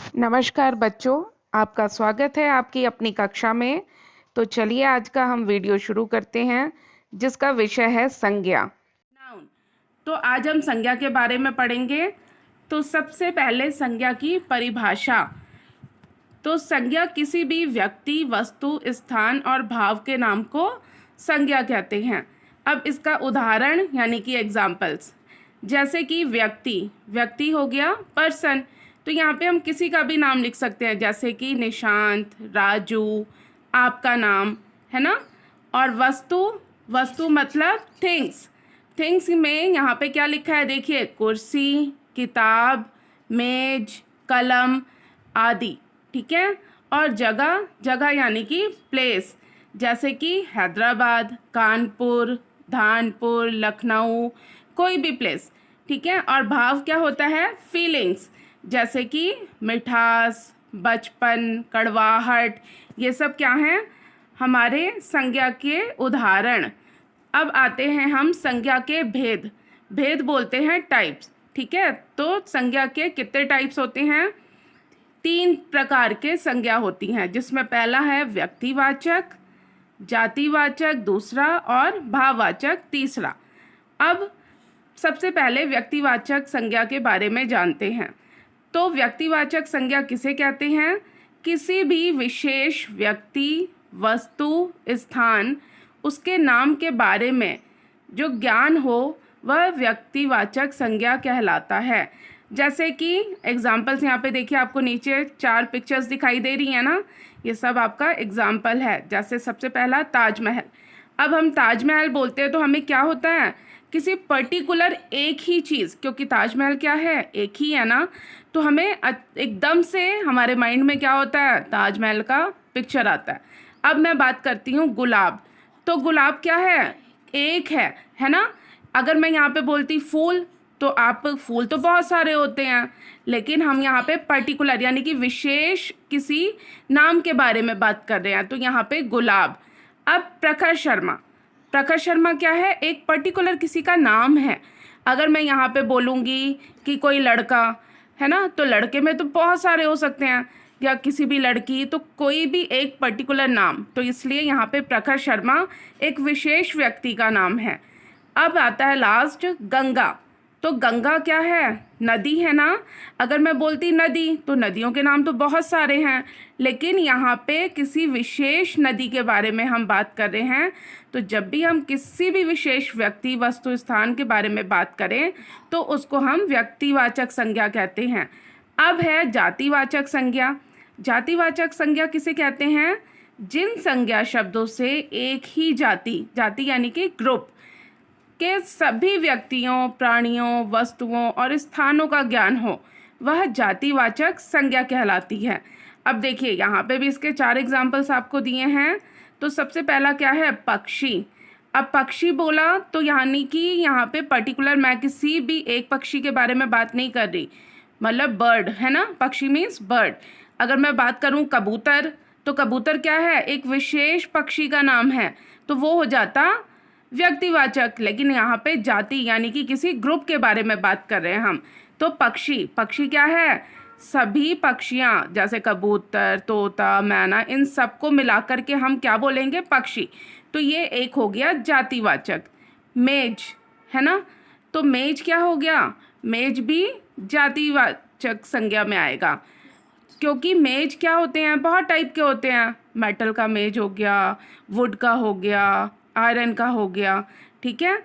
नमस्कार बच्चों, आपका स्वागत है आपकी अपनी कक्षा में। तो चलिए आज का हम वीडियो शुरू करते हैं जिसका विषय है संज्ञा। नाउन। तो आज हम संज्ञा के बारे में पढ़ेंगे। तो सबसे पहले संज्ञा की परिभाषा। तो संज्ञा किसी भी व्यक्ति, वस्तु, स्थान और भाव के नाम को संज्ञा कहते हैं। अब इसका उदाहरण यानी कि एग्जाम्पल्स, जैसे कि व्यक्ति, व्यक्ति हो गया पर्सन, तो यहाँ पे हम किसी का भी नाम लिख सकते हैं, जैसे कि निशांत, राजू, आपका नाम, है ना। और वस्तु, वस्तु मतलब थिंग्स। थिंग्स में यहाँ पे क्या लिखा है देखिए, कुर्सी, किताब, मेज, कलम आदि, ठीक है। और जगह, जगह यानी कि प्लेस, जैसे कि हैदराबाद, कानपुर, धानपुर, लखनऊ, कोई भी प्लेस, ठीक है। और भाव क्या होता है, फीलिंग्स, जैसे कि मिठास, बचपन, कड़वाहट, ये सब क्या हैं, हमारे संज्ञा के उदाहरण। अब आते हैं हम संज्ञा के भेद। भेद बोलते हैं टाइप्स, ठीक है। तो संज्ञा के कितने टाइप्स होते हैं, 3 प्रकार के संज्ञा होती हैं, जिसमें पहला है व्यक्तिवाचक, जातिवाचक दूसरा और भाववाचक तीसरा। अब सबसे पहले व्यक्तिवाचक संज्ञा के बारे में जानते हैं। तो व्यक्तिवाचक संज्ञा किसे कहते हैं, किसी भी विशेष व्यक्ति, वस्तु, स्थान, उसके नाम के बारे में जो ज्ञान हो वह व्यक्तिवाचक संज्ञा कहलाता है। जैसे कि एग्जाम्पल्स यहाँ पे देखिए, आपको नीचे 4 पिक्चर्स दिखाई दे रही हैं ना, ये सब आपका एग्जाम्पल है। जैसे सबसे पहला ताजमहल। अब हम ताजमहल बोलते हैं तो हमें क्या होता है, किसी पर्टिकुलर एक ही चीज़, क्योंकि ताजमहल क्या है, एक ही है ना, तो हमें एकदम से हमारे माइंड में क्या होता है, ताजमहल का पिक्चर आता है। अब मैं बात करती हूँ गुलाब। तो गुलाब क्या है, एक है ना। अगर मैं यहाँ पे बोलती फूल, तो आप फूल तो बहुत सारे होते हैं, लेकिन हम यहाँ पे पर्टिकुलर यानी कि विशेष किसी नाम के बारे में बात कर रहे हैं, तो यहाँ पे गुलाब। अब प्रखर शर्मा। प्रखर शर्मा क्या है, एक पर्टिकुलर किसी का नाम है। अगर मैं यहाँ पे बोलूँगी कि कोई लड़का है ना, तो लड़के में तो बहुत सारे हो सकते हैं, या किसी भी लड़की, तो कोई भी एक पर्टिकुलर नाम, तो इसलिए यहाँ पे प्रखर शर्मा एक विशेष व्यक्ति का नाम है। अब आता है लास्ट गंगा। तो गंगा क्या है, नदी है ना। अगर मैं बोलती नदी, तो नदियों के नाम तो बहुत सारे हैं, लेकिन यहाँ पे किसी विशेष नदी के बारे में हम बात कर रहे हैं। तो जब भी हम किसी भी विशेष व्यक्ति, वस्तु, स्थान के बारे में बात करें तो उसको हम व्यक्तिवाचक संज्ञा कहते हैं। अब है जातिवाचक संज्ञा। जातिवाचक संज्ञा किसे कहते हैं, जिन संज्ञा शब्दों से एक ही जाति, जाति यानी कि ग्रुप के सभी व्यक्तियों, प्राणियों, वस्तुओं और स्थानों का ज्ञान हो, वह जातिवाचक संज्ञा कहलाती है। अब देखिए यहाँ पे भी इसके 4 एग्जाम्पल्स आपको दिए हैं। तो सबसे पहला क्या है, पक्षी। अब पक्षी बोला तो यानी कि यहाँ पे पर्टिकुलर मैं किसी भी एक पक्षी के बारे में बात नहीं कर रही, मतलब बर्ड है ना, पक्षी मीन्स बर्ड। अगर मैं बात करूँ कबूतर, तो कबूतर क्या है, एक विशेष पक्षी का नाम है, तो वो हो जाता व्यक्तिवाचक। लेकिन यहाँ पे जाति यानी कि किसी ग्रुप के बारे में बात कर रहे हैं हम। तो पक्षी, पक्षी क्या है, सभी पक्षियाँ, जैसे कबूतर, तोता, मैना, इन सबको मिलाकर के हम क्या बोलेंगे, पक्षी। तो ये एक हो गया जातिवाचक। मेज है ना, तो मेज क्या हो गया, मेज भी जातिवाचक संज्ञा में आएगा, क्योंकि मेज क्या होते हैं, बहुत टाइप के होते हैं। मेटल का मेज हो गया, वुड का हो गया, आयरन का हो गया, ठीक है।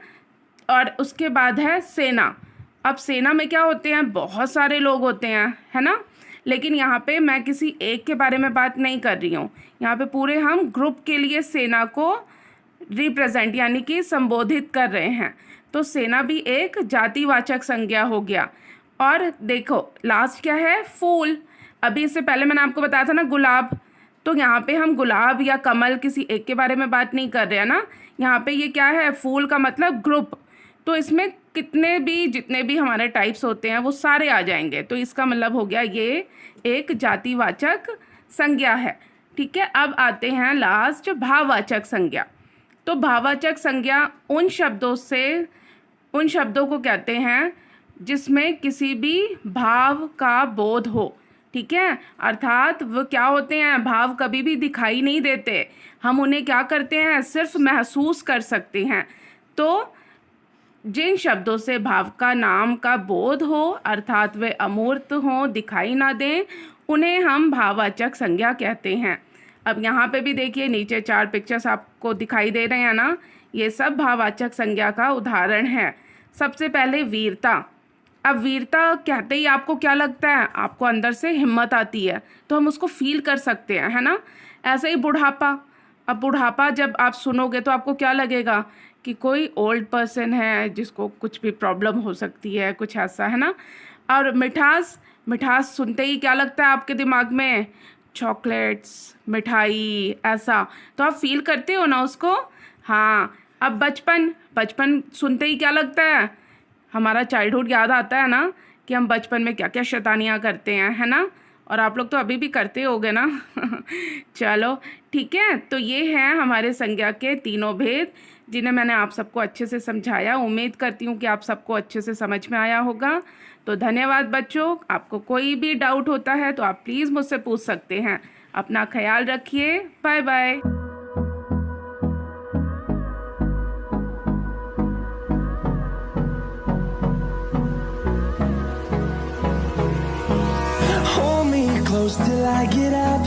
और उसके बाद है सेना। अब सेना में क्या होते हैं, बहुत सारे लोग होते हैं, है ना। लेकिन यहाँ पे मैं किसी एक के बारे में बात नहीं कर रही हूँ, यहाँ पे पूरे हम ग्रुप के लिए सेना को रिप्रेजेंट यानी कि संबोधित कर रहे हैं। तो सेना भी एक जातिवाचक संज्ञा हो गया। और देखो लास्ट क्या है, फूल। अभी इससे पहले मैंने आपको बताया था ना गुलाब, तो यहाँ पे हम गुलाब या कमल किसी एक के बारे में बात नहीं कर रहे हैं ना। यहाँ पे ये क्या है, फूल का मतलब ग्रुप, तो इसमें कितने भी जितने भी हमारे टाइप्स होते हैं वो सारे आ जाएंगे। तो इसका मतलब हो गया ये एक जातिवाचक संज्ञा है, ठीक है। अब आते हैं लास्ट भाववाचक संज्ञा। तो भाववाचक संज्ञा उन शब्दों को कहते हैं जिसमें किसी भी भाव का बोध हो, ठीक है, अर्थात वो क्या होते हैं, भाव कभी भी दिखाई नहीं देते, हम उन्हें क्या करते हैं, सिर्फ महसूस कर सकते हैं। तो जिन शब्दों से भाव का नाम का बोध हो अर्थात वे अमूर्त हों, दिखाई ना दें, उन्हें हम भाववाचक संज्ञा कहते हैं। अब यहाँ पे भी देखिए नीचे 4 पिक्चर्स आपको दिखाई दे रहे हैं ना, ये सब भाववाचक संज्ञा का उदाहरण है। सबसे पहले वीरता। अब वीरता कहते ही आपको क्या लगता है, आपको अंदर से हिम्मत आती है, तो हम उसको फील कर सकते हैं, है ना। ऐसे ही बुढ़ापा। अब बुढ़ापा जब आप सुनोगे तो आपको क्या लगेगा कि कोई ओल्ड पर्सन है जिसको कुछ भी प्रॉब्लम हो सकती है, कुछ ऐसा, है ना। और मिठास। मिठास सुनते ही क्या लगता है आपके दिमाग में, चॉकलेट्स, मिठाई, ऐसा, तो आप फील करते हो ना उसको। हाँ। अब बचपन। बचपन सुनते ही क्या लगता है, हमारा चाइल्डहुड याद आता है ना, कि हम बचपन में क्या क्या शैतानियाँ करते हैं, है ना। और आप लोग तो अभी भी करते होगे ना। चलो ठीक है, तो ये हैं हमारे संज्ञा के तीनों भेद जिन्हें मैंने आप सबको अच्छे से समझाया। उम्मीद करती हूँ कि आप सबको अच्छे से समझ में आया होगा। तो धन्यवाद बच्चों। आपको कोई भी डाउट होता है तो आप प्लीज़ मुझसे पूछ सकते हैं। अपना ख्याल रखिए। Bye bye. Hold me close till I get up.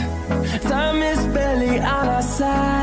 Time is barely on our side.